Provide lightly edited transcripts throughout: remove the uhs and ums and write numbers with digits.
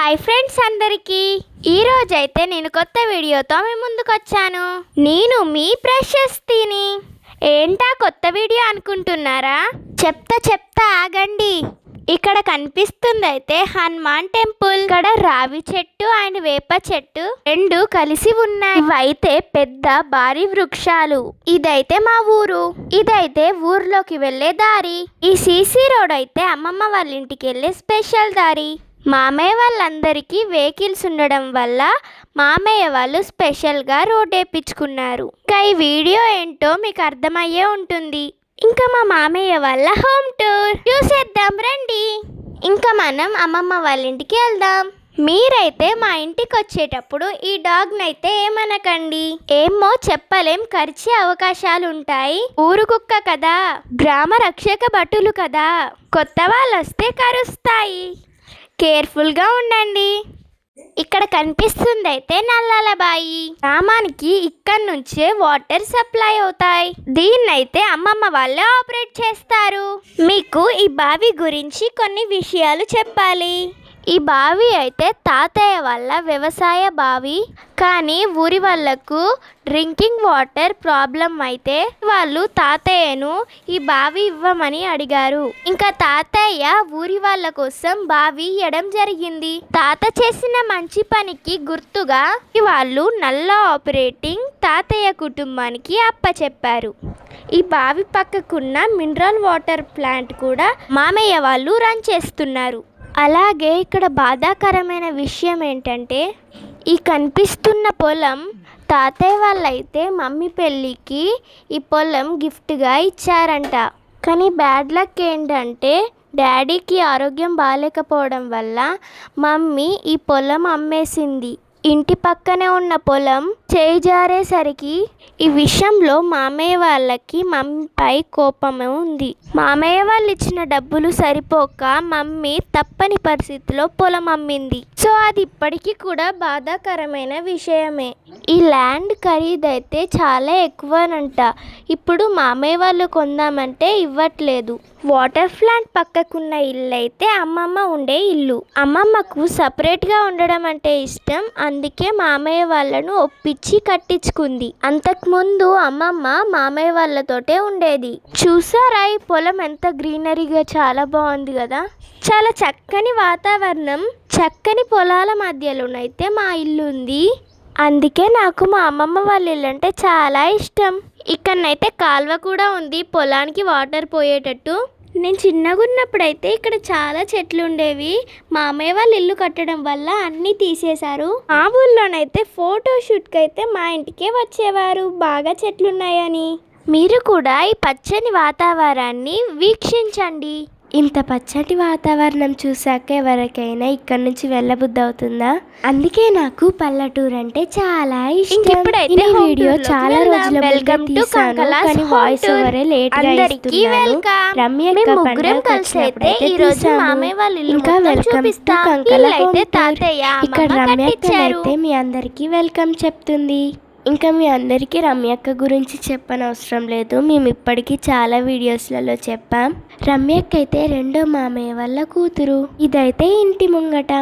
Hi friends అందరికీ ఈ రోజైతే నేను కొత్త వీడియోతో మీ ముందుకు వచ్చాను. నేను మీ ప్రశస్తిని. ఏంటా కొత్త వీడియో అనుకుంటున్నారా? చెప్తా ఆగండి. ఇక్కడ కనిపిస్తుంది అయితే హనుమాన్ టెంపుల్. ఇక్కడ రావి చెట్టు అండ్ వేప చెట్టు రెండు కలిసి ఉన్నాయి. ఇవైతే పెద్ద భారీ వృక్షాలు. ఇదైతే మా ఊరు. ఇదైతే ఊర్లోకి వెళ్ళే దారి. ఈ సీసీ రోడ్ అయితే అమ్మమ్మ వాళ్ళ ఇంటికి వెళ్ళే స్పెషల్ దారి. మామయ్య వాళ్ళందరికీ వెహికల్స్ ఉండడం వల్ల మామయ్య వాళ్ళు స్పెషల్గా రోడ్ వేయించుకున్నారు. ఇంకా ఈ వీడియో ఏంటో మీకు అర్థమయ్యే ఉంటుంది. ఇంకా మా మామయ్య వాళ్ళ హోమ్ టూర్ చూసేద్దాం రండి. ఇంకా మనం అమ్మమ్మ వాళ్ళ ఇంటికి వెళ్దాం. మీరైతే మా ఇంటికి వచ్చేటప్పుడు ఈ డాగ్ని అయితే ఏమనకండి. ఏమో చెప్పలేం, కరిచే అవకాశాలు ఉంటాయి. ఊరు కుక్క కదా, గ్రామ రక్షక భటులు కదా, కొత్త వాళ్ళు వస్తే కరుస్తాయి. కేర్ఫుల్గా ఉండండి. ఇక్కడ కనిపిస్తుంది అయితే నల్లాల బాయి. గ్రామానికి ఇక్కడ నుంచే వాటర్ సప్లై అవుతాయి. దీన్నైతే అమ్మమ్మ వాళ్ళే ఆపరేట్ చేస్తారు. మీకు ఈ బావి గురించి కొన్ని విషయాలు చెప్పాలి. ఈ బావి అయితే తాతయ్య వాళ్ళ వ్యవసాయ బావి. కానీ ఊరి వాళ్ళకు డ్రింకింగ్ వాటర్ ప్రాబ్లం అయితే వాళ్ళు తాతయ్యను ఈ బావి ఇవ్వమని అడిగారు. ఇంకా తాతయ్య ఊరి వాళ్ళ కోసం బావి ఇవ్వడం జరిగింది. తాత చేసిన మంచి పనికి గుర్తుగా వాళ్ళు నల్ల ఆపరేటింగ్ తాతయ్య కుటుంబానికి అప్పచెప్పారు. ఈ బావి పక్కకున్న మినరల్ వాటర్ ప్లాంట్ కూడా మామయ్య వాళ్ళు రన్ చేస్తున్నారు. అలాగే ఇక్కడ బాధాకరమైన విషయం ఏంటంటే ఈ కనిపిస్తున్న పొలం తాతయ్య వాళ్ళైతే మమ్మీ పెళ్ళికి ఈ పొలం గిఫ్ట్గా ఇచ్చారంట. కానీ బ్యాడ్ లక్ ఏంటంటే డాడీకి ఆరోగ్యం బాగాలేకపోవడం వల్ల మమ్మీ ఈ పొలం అమ్మేసింది. ఇంటి పక్కనే ఉన్న పొలం చేజారేసరికి ఈ విషయంలో మామయ్య వాళ్ళకి మమ్మీపై కోపమే ఉంది. మామయ్య వాళ్ళు ఇచ్చిన డబ్బులు సరిపోక మమ్మీ తప్పని పరిస్థితిలో పొలం అమ్మింది. సో అది ఇప్పటికీ కూడా బాధాకరమైన విషయమే. ఈ ల్యాండ్ ఖరీదైతే చాలా ఎక్కువనంట. ఇప్పుడు మామయ్య వాళ్ళు కొందామంటే ఇవ్వట్లేదు. వాటర్ ప్లాంట్ పక్కకున్న ఇల్లు అయితే అమ్మమ్మ ఉండే ఇల్లు. అమ్మమ్మకు సపరేట్గా ఉండడం అంటే ఇష్టం. అందుకే మామయ్య వాళ్ళను ఒప్పించి కట్టించుకుంది. అంతకుముందు అమ్మమ్మ మామయ్య వాళ్ళతోటే ఉండేది. చూసారా ఈ పొలం ఎంత గ్రీనరీగా చాలా బాగుంది కదా. చాలా చక్కని వాతావరణం, చక్కని పొలాల మధ్యలోనైతే మా ఇల్లు ఉంది. అందుకే నాకు మా అమ్మమ్మ వాళ్ళ ఇల్లు అంటే చాలా ఇష్టం. ఇక్కడనైతే కాలువ కూడా ఉంది పొలానికి వాటర్ పోయేటట్టు. నేను చిన్నగా ఉన్నప్పుడైతే ఇక్కడ చాలా చెట్లు ఉండేవి. మామయ్య వాళ్ళు ఇల్లు కట్టడం వల్ల అన్నీ తీసేశారు. ఆ ఊళ్ళోనైతే ఫోటోషూట్కి అయితే మా ఇంటికే వచ్చేవారు, బాగా చెట్లు ఉన్నాయని. మీరు కూడా ఈ పచ్చని వాతావరణాన్ని వీక్షించండి. ఇంత పచ్చటి వాతావరణం చూసాక ఎవరికైనా ఇక్కడ నుంచి వెళ్ళబుద్ధి అవుతుందా? అందుకే నాకు పల్లెటూరు అంటే చాలా ఇష్టం. ఈ వీడియో చాలా రోజుల వెల్కమ్ టు కానీ వాయిస్ ఓవర్ లేట్ గా ఇస్తున్నాను. రమ్య ముగ్గురం కలిసి అయితే ఈ రోజు మామయ్య వాళ్ళ ఇల్లు ఇంకా welcome to Kankala home tour. ఇక్కడ రమ్య అయితే మీ అందరికీ వెల్కమ్ చెప్తుంది. ఇంకా మీ అందరికీ రమ్యక్క గురించి చెప్పనవసరం లేదు, మేము ఇప్పటికీ చాలా వీడియోస్లలో చెప్పాం. రమ్యక్క అయితే రెండో మామయ్య వాళ్ళ కూతురు. ఇదైతే ఇంటి ముంగట.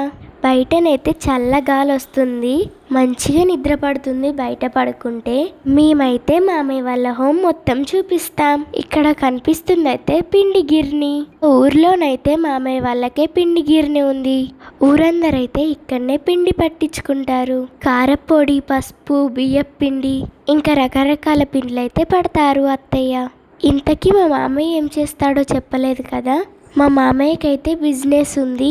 బయటనైతే చల్లగాలి వస్తుంది, మంచిగా నిద్ర పడుతుంది బయట పడుకుంటే. మేమైతే మామయ్య వాళ్ళ హోమ్ మొత్తం చూపిస్తాం. ఇక్కడ కనిపిస్తుంది అయితే పిండి గిర్ని. ఊర్లోనైతే మామయ్య వాళ్ళకే పిండి గిర్ని ఉంది. ఊరందరైతే ఇక్కడనే పిండి పట్టించుకుంటారు. కారపొడి, పసుపు, బియ్యం పిండి ఇంకా రకరకాల పిండిలు అయితే పడతారు అత్తయ్య. ఇంతకీ మా మామయ్య ఏం చేస్తాడో చెప్పలేదు కదా. మా మామయ్యకి అయితే బిజినెస్ ఉంది.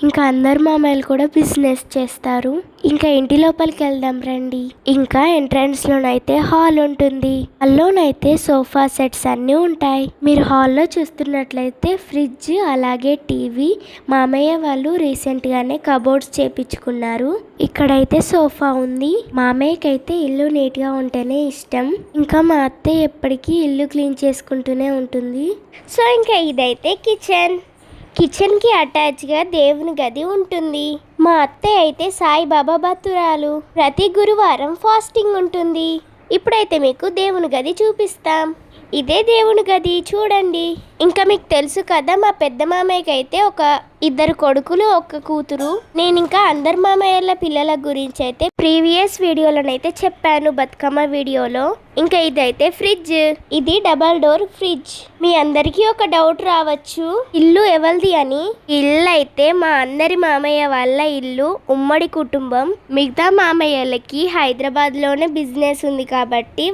ఇంకా అందరు మామయ్యలు కూడా బిజినెస్ చేస్తారు. ఇంకా ఇంటి లోపలికి వెళ్దాం రండి. ఇంకా ఎంట్రన్స్లోనైతే హాల్ ఉంటుంది. హాల్లోనైతే సోఫా సెట్స్ అన్నీ ఉంటాయి. మీరు హాల్లో చూస్తున్నట్లయితే ఫ్రిడ్జ్ అలాగే టీవీ. మామయ్య వాళ్ళు రీసెంట్గానే కబోర్డ్స్ చేపించుకున్నారు. ఇక్కడైతే సోఫా ఉంది. మామయ్యకి అయితే ఇల్లు నీట్గా ఉంటేనే ఇష్టం. ఇంకా మా అత్తయ్య ఎప్పటికీ ఇల్లు క్లీన్ చేసుకుంటూనే ఉంటుంది. సో ఇంకా ఇదైతే కిచెన్కి అటాచ్గా దేవుని గది ఉంటుంది. మా అత్తయ్య అయితే సాయిబాబా భక్తురాలు. ప్రతి గురువారం ఫాస్టింగ్ ఉంటుంది. ఇప్పుడైతే మీకు దేవుని గది చూపిస్తాం. ఇదే దేవుని గది చూడండి. ఇంకా మీకు తెలుసు కదా, మా పెద్ద మామయ్యకి అయితే ఒక ఇద్దరు కొడుకులు ఒక కూతురు. నేను ఇంకా అందరు మామయ్యల పిల్లల గురించి అయితే ప్రీవియస్ వీడియోలోనైతే చెప్పాను, బతుకమ్మ వీడియోలో. ఇంకా ఇదైతే ఫ్రిడ్జ్, ఇది డబల్ డోర్ ఫ్రిడ్జ్. మీ అందరికీ ఒక డౌట్ రావచ్చు, ఇల్లు ఎవరిది అని. ఇల్లు అయితే మా అందరి మామయ్య వాళ్ళ ఇల్లు, ఉమ్మడి కుటుంబం. మిగతా మామయ్యలకి హైదరాబాద్ లోనే బిజినెస్ ఉంది కాబట్టి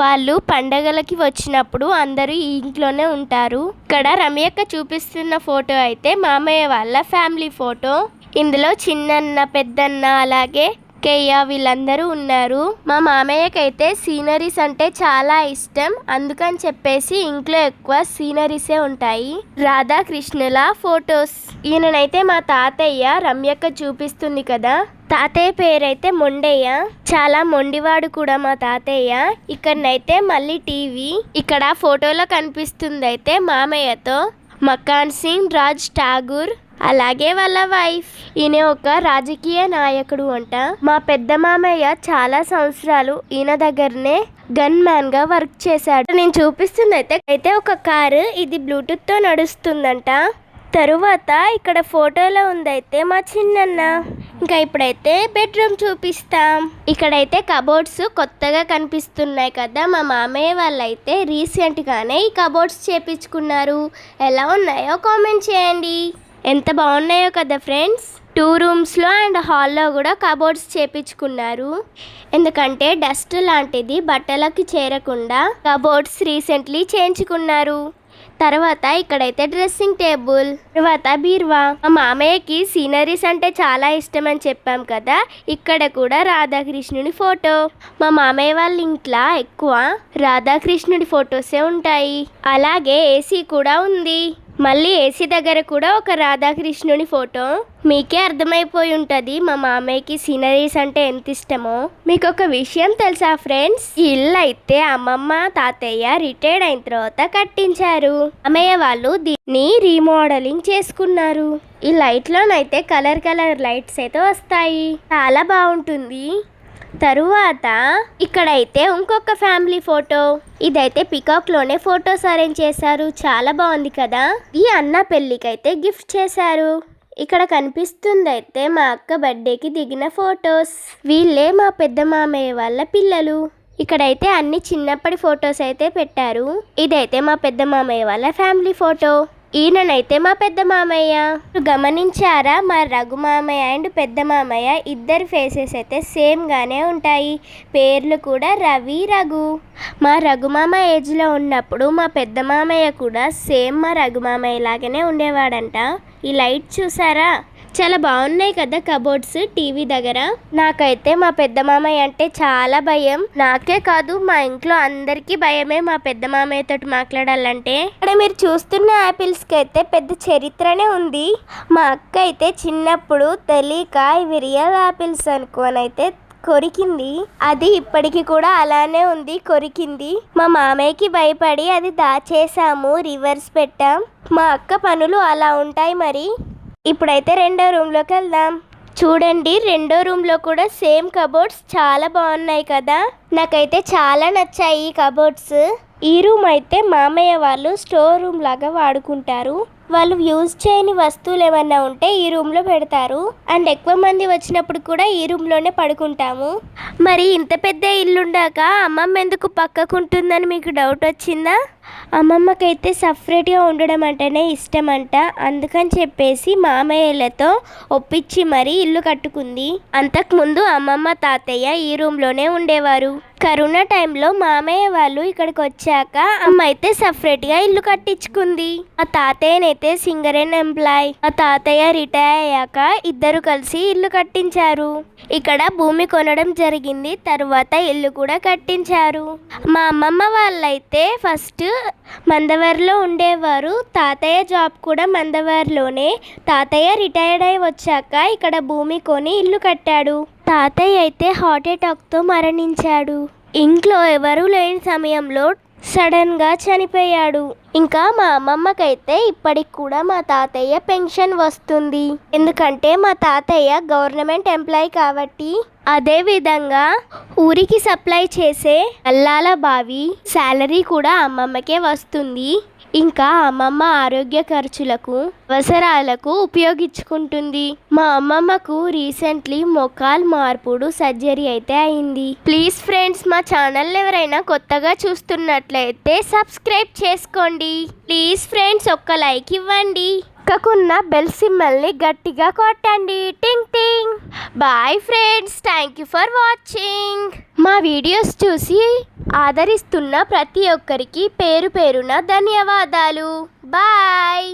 వాళ్ళు పండగలకి వచ్చినప్పుడు అందరూ ఈ ఇంట్లోనే ఉంటారు. ఇక్కడ రమ్యక్క చూపిస్తున్న ఫోటో అయితే మామయ్య వాళ్ళ ఫ్యామిలీ ఫోటో. ఇందులో చిన్నన్న, పెద్దన్న, అలాగే కేయ్య వీళ్ళందరూ ఉన్నారు. మా మామయ్యకైతే సీనరీస్ అంటే చాలా ఇష్టం, అందుకని చెప్పేసి ఇంట్లో ఎక్కువ సీనరీసే ఉంటాయి. రాధాకృష్ణుల ఫొటోస్. ఈయననైతే మా తాతయ్య, రమ్యక్క చూపిస్తుంది కదా, తాతయ్య పేరైతే మొండయ్య. చాలా మొండివాడు కూడా మా తాతయ్య. ఇక్కడనైతే మళ్ళీ టీవీ. ఇక్కడ ఫోటోలో కనిపిస్తుంది అయితే మామయ్యతో మకాన్ సింగ్ రాజ్ ఠాగూర్, అలాగే వాళ్ళ వైఫ్. ఈయన ఒక రాజకీయ నాయకుడు అంట. మా పెద్ద మామయ్య చాలా సంవత్సరాలు ఈయన దగ్గరనే గన్ మ్యాన్ గా వర్క్ చేశాడు. నేను చూపిస్తుంది అయితే ఒక కారు, ఇది బ్లూటూత్ తో నడుస్తుందంట. తరువాత ఇక్కడ ఫోటోలో ఉందైతే మా చిన్నన్న. ఇంకా ఇప్పుడైతే బెడ్రూమ్ చూపిస్తాం. ఇక్కడైతే కబోర్డ్స్ కొత్తగా కనిపిస్తున్నాయి కదా, మా మామయ్య వాళ్ళైతే రీసెంట్ గానే ఈ కబోర్డ్స్ చేపించుకున్నారు. ఎలా ఉన్నాయో కామెంట్ చేయండి. ఎంత బాగున్నాయో కదా ఫ్రెండ్స్. 2 రూమ్స్లో అండ్ హాల్లో కూడా కబోర్డ్స్ చేపించుకున్నారు. ఎందుకంటే డస్ట్ లాంటిది బట్టలకి చేరకుండా కబోర్డ్స్ రీసెంట్లీ చేయించుకున్నారు. తర్వాత ఇక్కడైతే డ్రెస్సింగ్ టేబుల్, తర్వాత బీరువా. మా మామయ్యకి సీనరీస్ అంటే చాలా ఇష్టం అని చెప్పాం కదా, ఇక్కడ కూడా రాధాకృష్ణుడి ఫోటో. మా మామయ్య వాళ్ళ ఇంట్లో ఎక్కువ రాధాకృష్ణుడి ఫొటోసే ఉంటాయి. అలాగే ఏసీ కూడా ఉంది. మళ్ళీ ఏసీ దగ్గర కూడా ఒక రాధాకృష్ణుని ఫోటో. మీకే అర్థమైపోయి ఉంటుంది మా మామయ్యకి సీనరీస్ అంటే ఎంత ఇష్టమో. మీకు ఒక విషయం తెలుసా ఫ్రెండ్స్, ఈ ఇల్లు అయితే అమ్మమ్మ తాతయ్య రిటైర్డ్ అయిన తర్వాత కట్టించారు. అమ్మయ్య వాళ్ళు దీన్ని రీమోడలింగ్ చేసుకున్నారు. ఈ లైట్లోనైతే కలర్ లైట్స్ అయితే వస్తాయి, చాలా బాగుంటుంది. తరువాత ఇక్కడైతే ఇంకొక ఫ్యామిలీ ఫోటో. ఇదైతే పికాక్ లోనే ఫొటోస్ అరేంజ్ చేశారు, చాలా బాగుంది కదా. ఈ అన్న పెళ్ళికైతే గిఫ్ట్ చేశారు. ఇక్కడ కనిపిస్తుంది అయితే మా అక్క బర్త్డేకి దిగిన ఫొటోస్. వీళ్ళే మా పెద్ద మామయ్య వాళ్ళ పిల్లలు. ఇక్కడైతే అన్ని చిన్నప్పటి ఫొటోస్ అయితే పెట్టారు. ఇదైతే మా పెద్ద మామయ్య వాళ్ళ ఫ్యామిలీ ఫోటో. ఈయననైతే మా పెద్ద మామయ్య. గమనించారా, మా రఘు మామయ్య అండ్ పెద్ద మామయ్య ఇద్దరు ఫేసెస్ అయితే సేమ్ గానే ఉంటాయి. పేర్లు కూడా రవి, రఘు. మా రఘు మామ ఏజ్లో ఉన్నప్పుడు మా పెద్ద మామయ్య కూడా సేమ్ మా రఘు మామయ్య లాగానే ఉండేవాడంట. ఈ లైట్ చూసారా, చాలా బాగున్నాయి కదా కబోర్డ్స్ టీవీ దగ్గర. నాకైతే మా పెద్ద మామయ్య అంటే చాలా భయం. నాకే కాదు, మా ఇంట్లో అందరికీ భయమే మా పెద్ద మామయ్య తోటి మాట్లాడాలంటే. ఇక్కడ మీరు చూస్తున్న యాపిల్స్ కి అయితే పెద్ద చరిత్రనే ఉంది. మా అక్క అయితే చిన్నప్పుడు తెలియక ఇవి రియల్ యాపిల్స్ అనుకోనైతే కొరికింది. అది ఇప్పటికి కూడా అలానే ఉంది, కొరికింది. మా మామయ్యకి భయపడి అది దాచేసాము, రివర్స్ పెట్టాం. మా అక్క పనులు అలా ఉంటాయి మరి. ఇప్పుడైతే రెండో రూమ్లోకి వెళ్దాం. చూడండి, రెండో రూమ్లో కూడా సేమ్ కబోర్డ్స్ చాలా బాగున్నాయి కదా. నాకైతే చాలా నచ్చాయి ఈ కబోర్డ్స్. ఈ రూమ్ అయితే మామయ్య వాళ్ళు స్టోర్ రూమ్ లాగా వాడుకుంటారు. వాళ్ళు యూజ్ చేయని వస్తువులు ఏమన్నా ఉంటే ఈ రూమ్లో పెడతారు. అండ్ ఎక్కువ మంది వచ్చినప్పుడు కూడా ఈ రూమ్లోనే పడుకుంటాము. మరి ఇంత పెద్ద ఇల్లుండాక అమ్మమ్మ ఎందుకు పక్కకుంటుందని మీకు డౌట్ వచ్చిందా? అమ్మమ్మకైతే సపరేట్గా ఉండడం అంటేనే ఇష్టమంట. అందుకని చెప్పేసి మామయ్యలతో ఒప్పించి మరీ ఇల్లు కట్టుకుంది. అంతకుముందు అమ్మమ్మ తాతయ్య ఈ రూమ్లోనే ఉండేవారు. కరోనా టైంలో మామయ్య వాళ్ళు ఇక్కడికి వచ్చాక అమ్మ అయితే సపరేట్గా ఇల్లు కట్టించుకుంది. మా తాతయ్యనైతే సింగర్ అండ్ ఎంప్లాయ్. మా తాతయ్య రిటైర్ అయ్యాక ఇద్దరు కలిసి ఇల్లు కట్టించారు. ఇక్కడ భూమి కొనడం జరిగింది, తర్వాత ఇల్లు కూడా కట్టించారు. మా అమ్మమ్మ వాళ్ళైతే ఫస్ట్ మందవర్లో ఉండేవారు. తాతయ్య జాబ్ కూడా మందవర్లోనే. తాతయ్య రిటైర్డ్ అయి వచ్చాక ఇక్కడ భూమి కొని ఇల్లు కట్టాడు. తాతయ్య అయితే హార్ట్ అటాక్తో మరణించాడు. ఇంట్లో ఎవరూ లేని సమయంలో సడన్గా చనిపోయాడు. ఇంకా మా అమ్మమ్మకైతే ఇప్పటికి కూడా మా తాతయ్య పెన్షన్ వస్తుంది, ఎందుకంటే మా తాతయ్య గవర్నమెంట్ ఎంప్లాయీ కాబట్టి. అదే విధంగా ఊరికి సప్లై చేసే నల్లాల బావి శాలరీ కూడా అమ్మమ్మకే వస్తుంది. ఇంకా అమ్మమ్మ ఆరోగ్య ఖర్చులకు అవసరాలకు ఉపయోగించుకుంటుంది. మా అమ్మమ్మకు రీసెంట్లీ మోకాలు మార్పుడు సర్జరీ అయితే అయింది. ప్లీజ్ ఫ్రెండ్స్, మా ఛానల్ ఎవరైనా కొత్తగా చూస్తున్నట్లయితే సబ్స్క్రైబ్ చేసుకోండి. ప్లీజ్ ఫ్రెండ్స్, ఒక్క లైక్ ఇవ్వండి. పక్కకున్న బెల్ సింబల్ని గట్టిగా కొట్టండి. టింగ్ టింగ్. Bye friends, thank you for watching. మా వీడియోస్ చూసి ఆదరిస్తున్న ప్రతి ఒక్కరికి పేరు పేరున ధన్యవాదాలు. బాయ్.